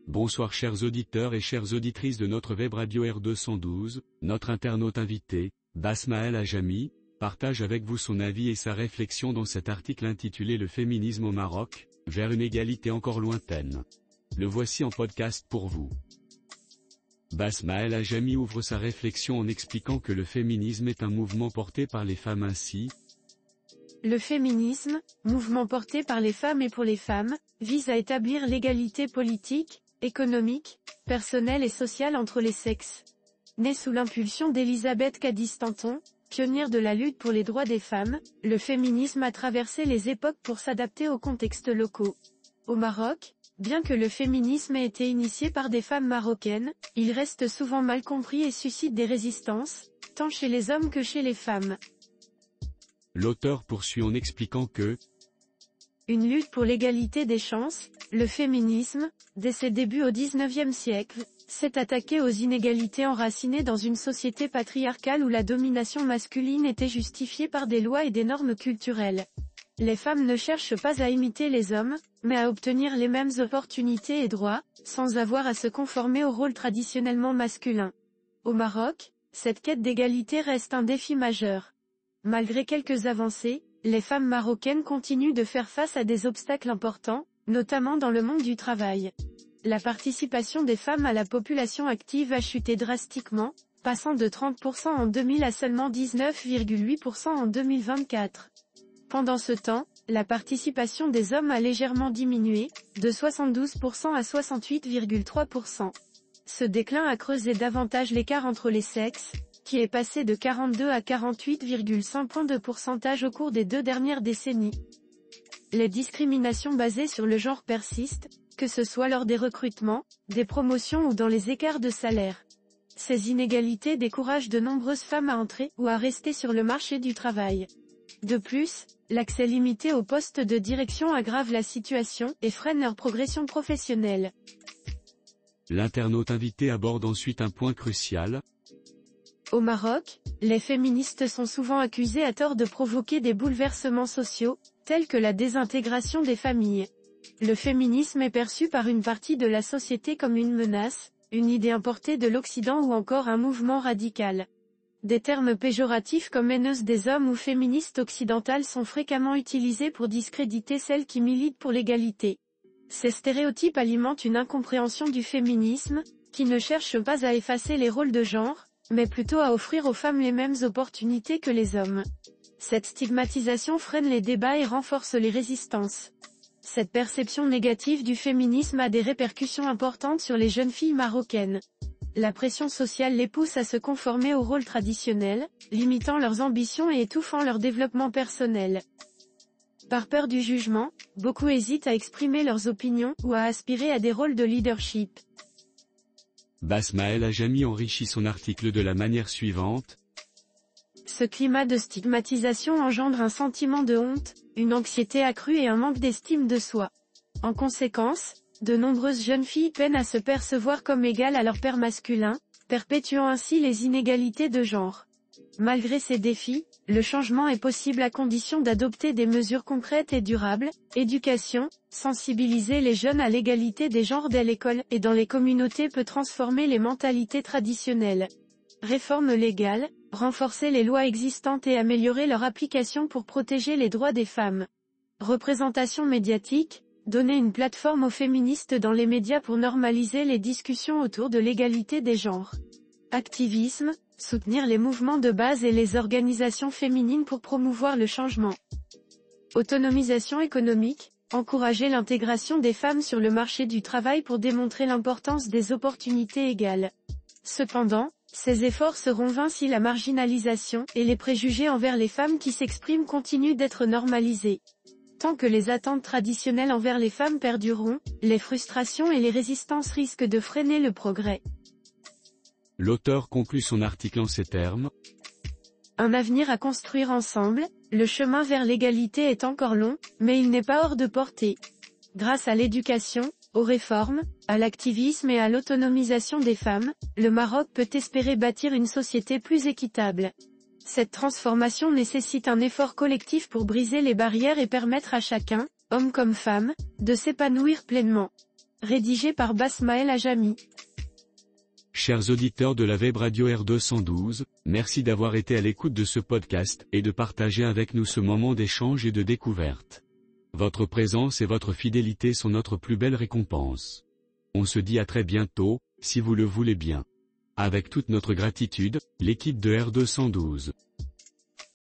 Bonsoir chers auditeurs et chères auditrices de notre web radio R212, notre internaute invité, Basmael Ajami, partage avec vous son avis et sa réflexion dans cet article intitulé Le féminisme au Maroc, vers une égalité encore lointaine. Le voici en podcast pour vous. Basmael Ajami ouvre sa réflexion en expliquant que le féminisme est un mouvement porté par les femmes ainsi. Le féminisme, mouvement porté par les femmes et pour les femmes, vise à établir l'égalité politique, économique, personnelle et sociale entre les sexes. Né sous l'impulsion d'Elisabeth Cadiz Stanton, pionnière de la lutte pour les droits des femmes, le féminisme a traversé les époques pour s'adapter aux contextes locaux. Au Maroc, bien que le féminisme ait été initié par des femmes marocaines, il reste souvent mal compris et suscite des résistances, tant chez les hommes que chez les femmes. L'auteur poursuit en expliquant que une lutte pour l'égalité des chances, le féminisme, dès ses débuts au XIXe siècle, s'est attaqué aux inégalités enracinées dans une société patriarcale où la domination masculine était justifiée par des lois et des normes culturelles. Les femmes ne cherchent pas à imiter les hommes, mais à obtenir les mêmes opportunités et droits, sans avoir à se conformer au rôle traditionnellement masculin. Au Maroc, cette quête d'égalité reste un défi majeur. Malgré quelques avancées, les femmes marocaines continuent de faire face à des obstacles importants, notamment dans le monde du travail. La participation des femmes à la population active a chuté drastiquement, passant de 30% en 2000 à seulement 19,8% en 2024. Pendant ce temps, la participation des hommes a légèrement diminué, de 72% à 68,3%. Ce déclin a creusé davantage l'écart entre les sexes, qui est passé de 42 à 48,5 points de pourcentage au cours des 2 dernières décennies. Les discriminations basées sur le genre persistent, que ce soit lors des recrutements, des promotions ou dans les écarts de salaire. Ces inégalités découragent de nombreuses femmes à entrer ou à rester sur le marché du travail. De plus, l'accès limité aux postes de direction aggrave la situation et freine leur progression professionnelle. L'internaute invité aborde ensuite un point crucial. Au Maroc, les féministes sont souvent accusées à tort de provoquer des bouleversements sociaux, tels que la désintégration des familles. Le féminisme est perçu par une partie de la société comme une menace, une idée importée de l'Occident ou encore un mouvement radical. Des termes péjoratifs comme haineuse des hommes ou féministe occidentale sont fréquemment utilisés pour discréditer celles qui militent pour l'égalité. Ces stéréotypes alimentent une incompréhension du féminisme, qui ne cherche pas à effacer les rôles de genre, mais plutôt à offrir aux femmes les mêmes opportunités que les hommes. Cette stigmatisation freine les débats et renforce les résistances. Cette perception négative du féminisme a des répercussions importantes sur les jeunes filles marocaines. La pression sociale les pousse à se conformer au rôle traditionnel, limitant leurs ambitions et étouffant leur développement personnel. Par peur du jugement, beaucoup hésitent à exprimer leurs opinions ou à aspirer à des rôles de leadership. Basmael Ajami enrichit son article de la manière suivante. Ce climat de stigmatisation engendre un sentiment de honte, une anxiété accrue et un manque d'estime de soi. En conséquence, de nombreuses jeunes filles peinent à se percevoir comme égales à leur père masculin, perpétuant ainsi les inégalités de genre. Malgré ces défis, le changement est possible à condition d'adopter des mesures concrètes et durables, éducation, sensibiliser les jeunes à l'égalité des genres dès l'école et dans les communautés peut transformer les mentalités traditionnelles. Réforme légale, renforcer les lois existantes et améliorer leur application pour protéger les droits des femmes. Représentation médiatique, donner une plateforme aux féministes dans les médias pour normaliser les discussions autour de l'égalité des genres. Activisme, soutenir les mouvements de base et les organisations féminines pour promouvoir le changement. Autonomisation économique, encourager l'intégration des femmes sur le marché du travail pour démontrer l'importance des opportunités égales. Cependant, ces efforts seront vains si la marginalisation et les préjugés envers les femmes qui s'expriment continuent d'être normalisés. Tant que les attentes traditionnelles envers les femmes perdureront, les frustrations et les résistances risquent de freiner le progrès. L'auteur conclut son article en ces termes. Un avenir à construire ensemble, le chemin vers l'égalité est encore long, mais il n'est pas hors de portée. Grâce à l'éducation, aux réformes, à l'activisme et à l'autonomisation des femmes, le Maroc peut espérer bâtir une société plus équitable. Cette transformation nécessite un effort collectif pour briser les barrières et permettre à chacun, homme comme femme, de s'épanouir pleinement. rédigé par Basmael Ajami. Chers auditeurs de la Web Radio R212, merci d'avoir été à l'écoute de ce podcast et de partager avec nous ce moment d'échange et de découverte. Votre présence et votre fidélité sont notre plus belle récompense. On se dit à très bientôt, si vous le voulez bien. Avec toute notre gratitude, l'équipe de R212.